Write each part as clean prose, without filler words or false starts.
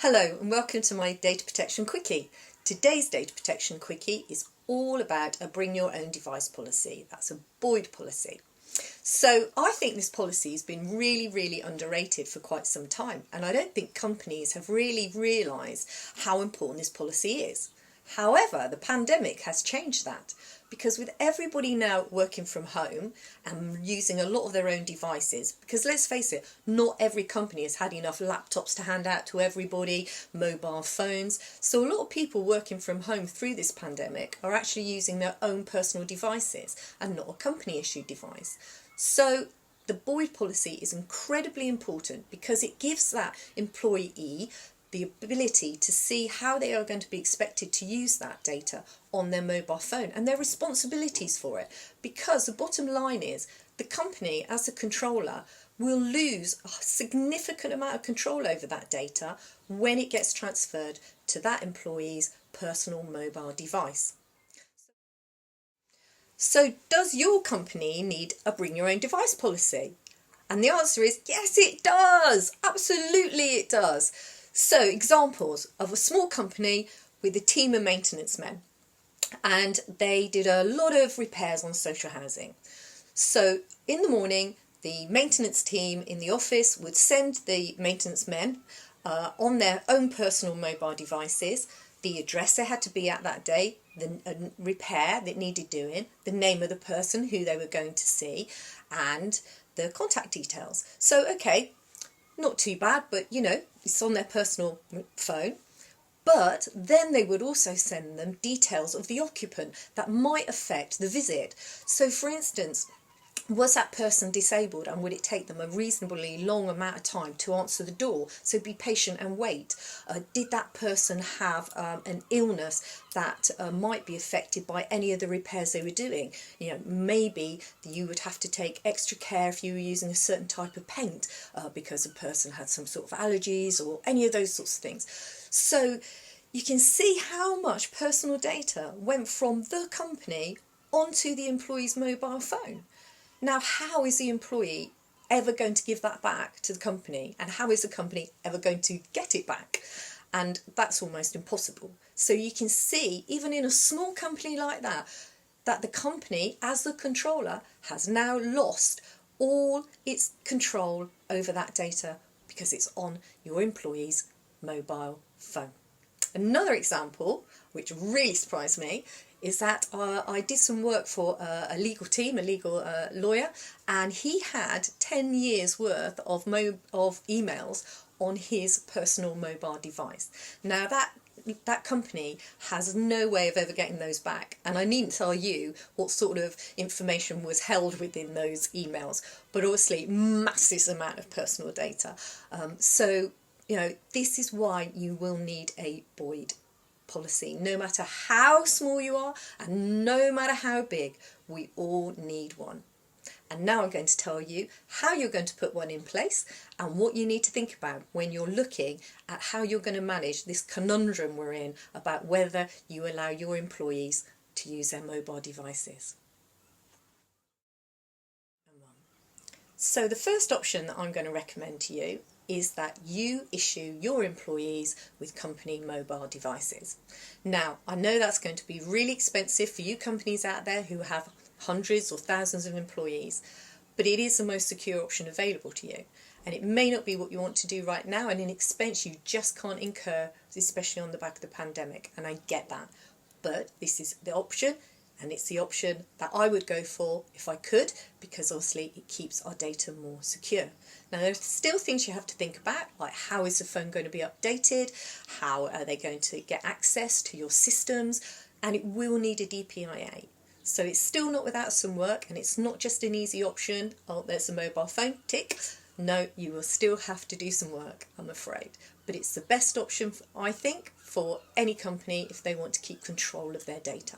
Hello and welcome to my Data Protection Quickie. Today's Data Protection Quickie is all about a bring your own device policy. That's a BYOD policy. So I think this policy has been really underrated for quite some time, and I don't think companies have really realised how important this policy is. However, the pandemic has changed that, because with everybody now working from home and using a lot of their own devices, because let's face it, not every company has had enough laptops to hand out to everybody, mobile phones. So a lot of people working from home through this pandemic are actually using their own personal devices and not a company issued device. So the BYOD policy is incredibly important because it gives that employee the ability to see how they are going to be expected to use that data on their mobile phone and their responsibilities for it. Because the bottom line is the company, as a controller, will lose a significant amount of control over that data when it gets transferred to that employee's personal mobile device. So does your company need a bring your own device policy? And the answer is yes, it does. Absolutely it does. So examples of a small company with a team of maintenance men, and they did a lot of repairs on social housing. So in the morning, the maintenance team in the office would send the maintenance men on their own personal mobile devices the address they had to be at that day, the repair that needed doing, the name of the person who they were going to see, and the contact details. So okay, not too bad, but it's on their personal phone. But then they would also send them details of the occupant that might affect the visit. So for instance, was that person disabled, and would it take them a reasonably long amount of time to answer the door? So be patient and wait. Did that person have an illness that might be affected by any of the repairs they were doing? Maybe you would have to take extra care if you were using a certain type of paint because a person had some sort of allergies or any of those sorts of things. So you can see how much personal data went from the company onto the employee's mobile phone. Now, how is the employee ever going to give that back to the company? And how is the company ever going to get it back? And that's almost impossible. So you can see, even in a small company like that, that the company, as the controller, has now lost all its control over that data because it's on your employee's mobile phone. Another example, which really surprised me, is that I did some work for a legal team, a legal lawyer, and he had 10 years worth of emails on his personal mobile device. Now that company has no way of ever getting those back, and I needn't tell you what sort of information was held within those emails, but obviously massive amount of personal data. So this is why you will need a BYOD policy. No matter how small you are and no matter how big, we all need one. And now I'm going to tell you how you're going to put one in place and what you need to think about when you're looking at how you're going to manage this conundrum we're in about whether you allow your employees to use their mobile devices. So the first option that I'm going to recommend to you is that you issue your employees with company mobile devices. Now, I know that's going to be really expensive for you companies out there who have hundreds or thousands of employees, but it is the most secure option available to you. And it may not be what you want to do right now, and an expense you just can't incur, especially on the back of the pandemic, and I get that. But this is the option, and it's the option that I would go for if I could, because obviously it keeps our data more secure. Now, there's still things you have to think about, like how is the phone going to be updated? How are they going to get access to your systems? And it will need a DPIA. So it's still not without some work, and it's not just an easy option. Oh, there's a mobile phone, tick. No, you will still have to do some work, I'm afraid. But it's the best option, I think, for any company if they want to keep control of their data.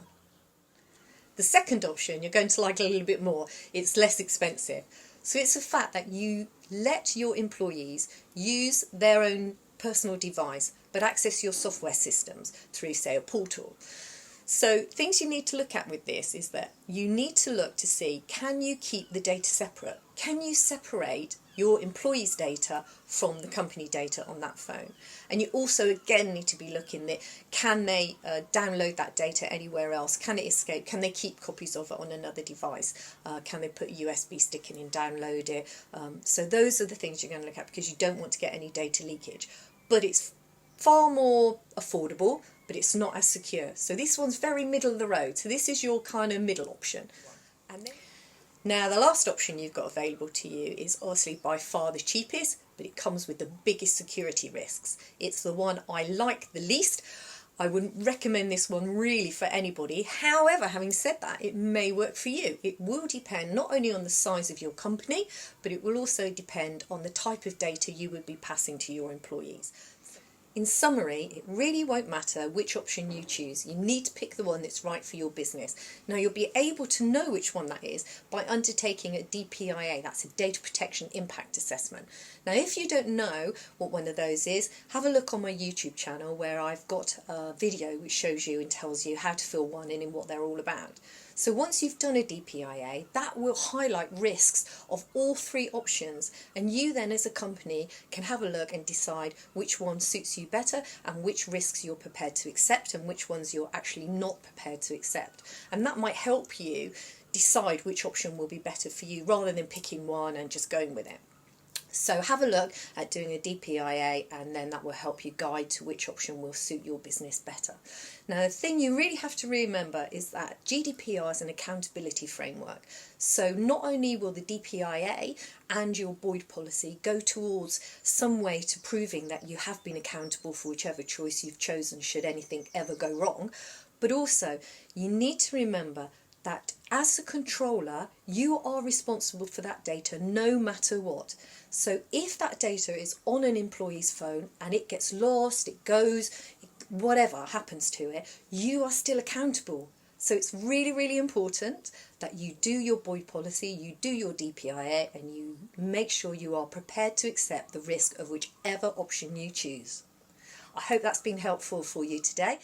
The second option you're going to like a little bit more. It's less expensive. So it's the fact that you let your employees use their own personal device but access your software systems through, say, a portal. So things you need to look at with this is that you need to look to see, can you keep the data separate? Can you separate your employees' data from the company data on that phone? And you also again need to be looking at, can they download that data anywhere else? Can it escape? Can they keep copies of it on another device? Can they put a USB stick in and download it? So those are the things you're going to look at, because you don't want to get any data leakage. But it's far more affordable, but it's not as secure. So this one's very middle of the road. So this is your kind of middle option. And then, now the last option you've got available to you is obviously by far the cheapest, but it comes with the biggest security risks. It's the one I like the least. I wouldn't recommend this one really for anybody. However, having said that, it may work for you. It will depend not only on the size of your company, but it will also depend on the type of data you would be passing to your employees. In summary, it really won't matter which option you choose. You need to pick the one that's right for your business. Now, you'll be able to know which one that is by undertaking a DPIA, that's a Data Protection Impact Assessment. Now, if you don't know what one of those is, have a look on my YouTube channel where I've got a video which shows you and tells you how to fill one in and what they're all about. So once you've done a DPIA, that will highlight risks of all three options, and you then as a company can have a look and decide which one suits you better and which risks you're prepared to accept and which ones you're actually not prepared to accept. And that might help you decide which option will be better for you rather than picking one and just going with it. So have a look at doing a DPIA, and then that will help you guide to which option will suit your business better. Now, the thing you really have to remember is that GDPR is an accountability framework. So not only will the DPIA and your BYOD policy go towards some way to proving that you have been accountable for whichever choice you've chosen should anything ever go wrong, but also you need to remember that as a controller, you are responsible for that data no matter what. So if that data is on an employee's phone and it gets lost, it goes, whatever happens to it, you are still accountable. So it's really, really important that you do your BYOD policy, you do your DPIA, and you make sure you are prepared to accept the risk of whichever option you choose. I hope that's been helpful for you today.